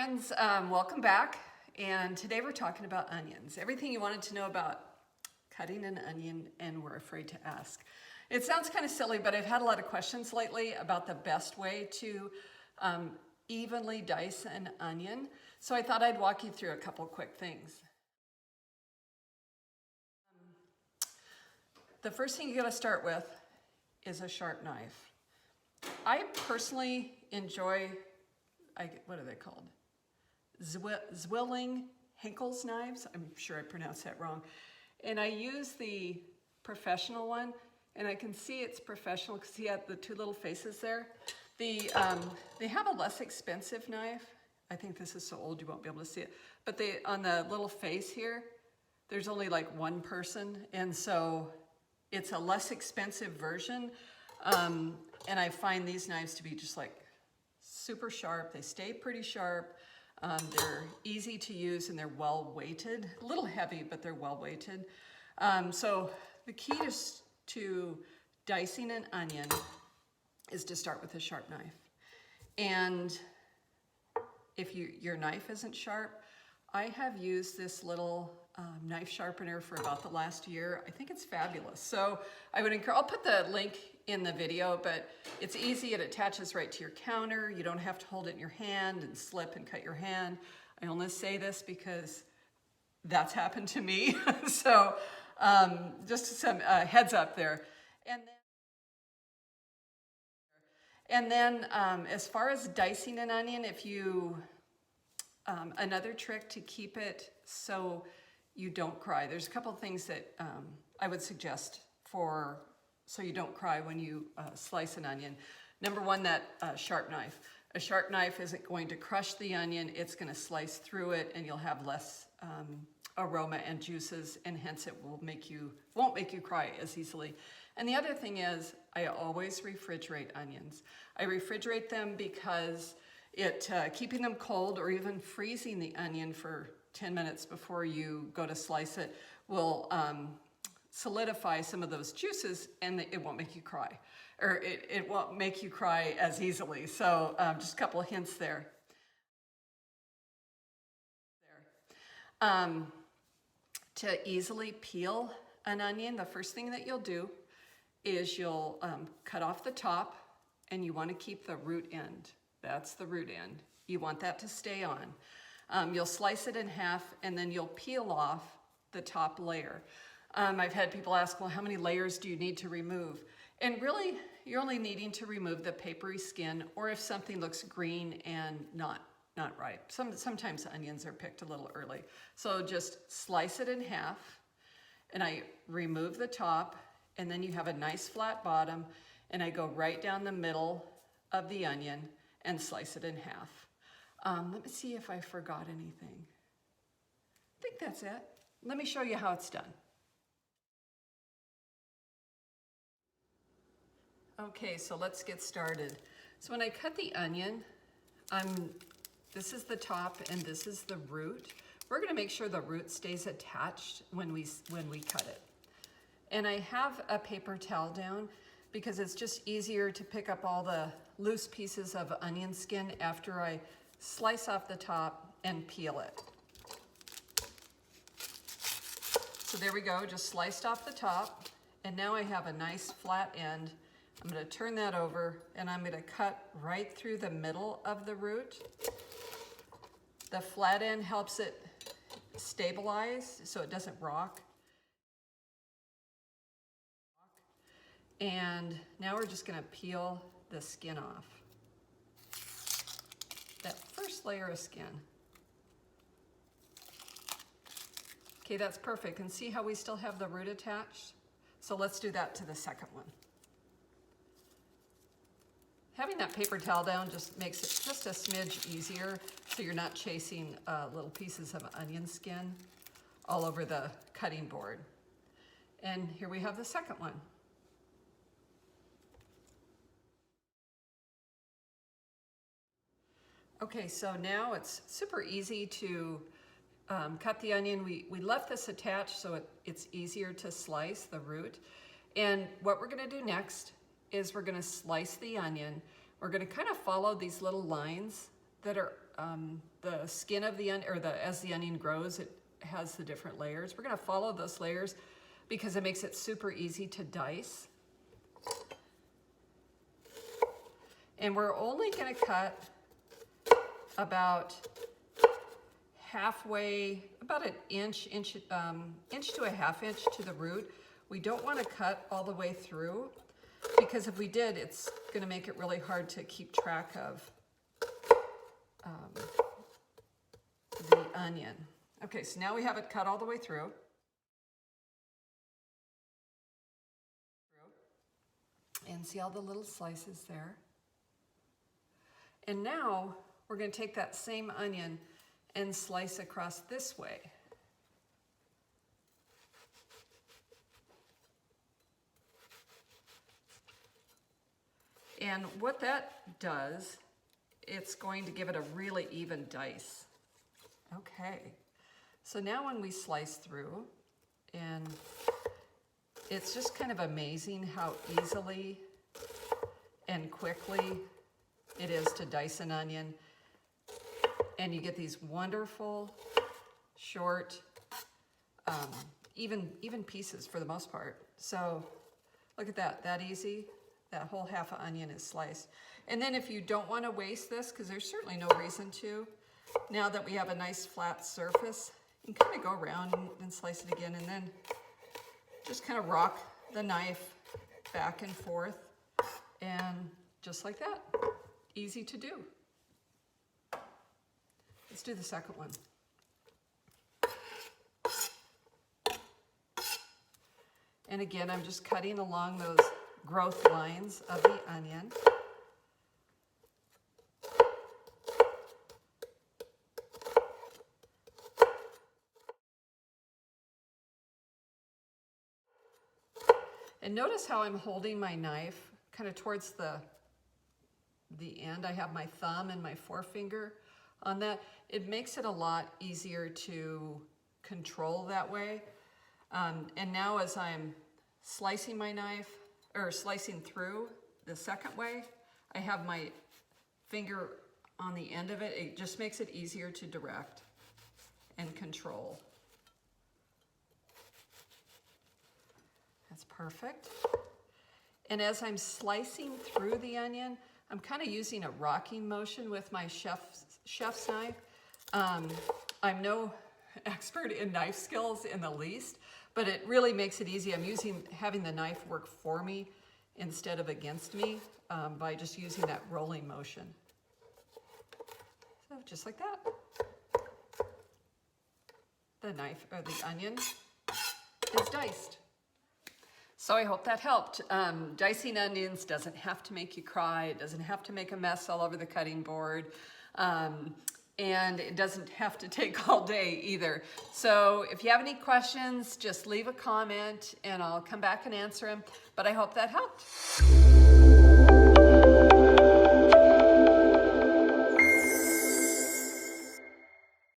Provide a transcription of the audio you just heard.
friends, welcome back. And today we're talking about onions. Everything you wanted to know about cutting an onion and were afraid to ask. It sounds kind of silly, but I've had a lot of questions lately about the best way to evenly dice an onion. So I thought I'd walk you through a couple quick things. The first thing you gotta start with is a sharp knife. I personally enjoy, what are they called? Zwilling Henkel's knives. I'm sure I pronounced that wrong. And I use the professional one, and I can see it's professional because you have the two little faces there. They have a less expensive knife. I think this is so old you won't be able to see it. But on the little face here, there's only like one person, and so it's a less expensive version. And I find these knives to be just like super sharp. They stay pretty sharp. They're easy to use and they're well weighted. A little heavy, but they're well weighted. So the key to dicing an onion is to start with a sharp knife. And if your knife isn't sharp, I have used this little knife sharpener for about the last year. I think it's fabulous. So I would encourage, I'll put the link in the video, but it's easy. It attaches right to your counter. You don't have to hold it in your hand and slip and cut your hand. I only say this because that's happened to me. So just some heads up there. And then as far as dicing an onion, if you, another trick to keep it so you don't cry. There's a couple of things that I would suggest so you don't cry when you slice an onion. Number one, that sharp knife. A sharp knife isn't going to crush the onion, it's going to slice through it and you'll have less aroma and juices, and hence it won't make you cry as easily. And the other thing is, I always refrigerate onions. I refrigerate them because keeping them cold or even freezing the onion for 10 minutes before you go to slice it will solidify some of those juices, and it won't make you cry, or it won't make you cry as easily. So just a couple of hints there. To easily peel an onion, the first thing that you'll do is you'll cut off the top, and you want to keep the root end. That's the root end. You want that to stay on. You'll slice it in half, and then you'll peel off the top layer. I've had people ask, well, how many layers do you need to remove? And really, you're only needing to remove the papery skin, or if something looks green and not ripe. Sometimes onions are picked a little early. So just slice it in half, and I remove the top, and then you have a nice flat bottom, and I go right down the middle of the onion and slice it in half. Let me see if I forgot anything. I think that's it. Let me show you how it's done. Okay, so let's get started. So when I cut the onion, this is the top and this is the root. We're gonna make sure the root stays attached when we cut it. And I have a paper towel down because it's just easier to pick up all the loose pieces of onion skin after I slice off the top and peel it. So there we go, just sliced off the top, and now I have a nice flat end. I'm going to turn that over, and I'm going to cut right through the middle of the root. The flat end helps it stabilize so it doesn't rock. And now we're just going to peel the skin off. That first layer of skin. Okay, that's perfect. And see how we still have the root attached? So let's do that to the second one. Having that paper towel down just makes it just a smidge easier, so you're not chasing little pieces of onion skin all over the cutting board. And here we have the second one. Okay, so now it's super easy to cut the onion. We left this attached so it's easier to slice the root. And what we're gonna do next is we're gonna slice the onion. We're gonna kind of follow these little lines that are the skin of the onion, or as the onion grows, it has the different layers. We're gonna follow those layers because it makes it super easy to dice. And we're only gonna cut about halfway, about an inch to a half inch to the root. We don't want to cut all the way through, because if we did, it's going to make it really hard to keep track of the onion. Okay, so now we have it cut all the way through. And see all the little slices there? And now we're going to take that same onion and slice across this way. And what that does, it's going to give it a really even dice. Okay, so now when we slice through, and it's just kind of amazing how easily and quickly it is to dice an onion. And you get these wonderful, short, even pieces for the most part. So look at that, that easy. That whole half an onion is sliced. And then if you don't want to waste this, because there's certainly no reason to, now that we have a nice flat surface, you can kind of go around and slice it again, and then just kind of rock the knife back and forth, and just like that, easy to do. Let's do the second one. And again, I'm just cutting along those growth lines of the onion. And notice how I'm holding my knife kind of towards the end. I have my thumb and my forefinger on that. It makes it a lot easier to control that way. And now as I'm slicing my knife, or slicing through the second way, I have my finger on the end of it. It just makes it easier to direct and control. That's perfect. And as I'm slicing through the onion, I'm kind of using a rocking motion with my chef's knife. I'm no expert in knife skills in the least, but it really makes it easy. I'm having the knife work for me instead of against me by just using that rolling motion. So just like that. The knife, or the onion, is diced. So I hope that helped. Dicing onions doesn't have to make you cry. It doesn't have to make a mess all over the cutting board. And it doesn't have to take all day either. So if you have any questions, just leave a comment and I'll come back and answer them. But I hope that helped.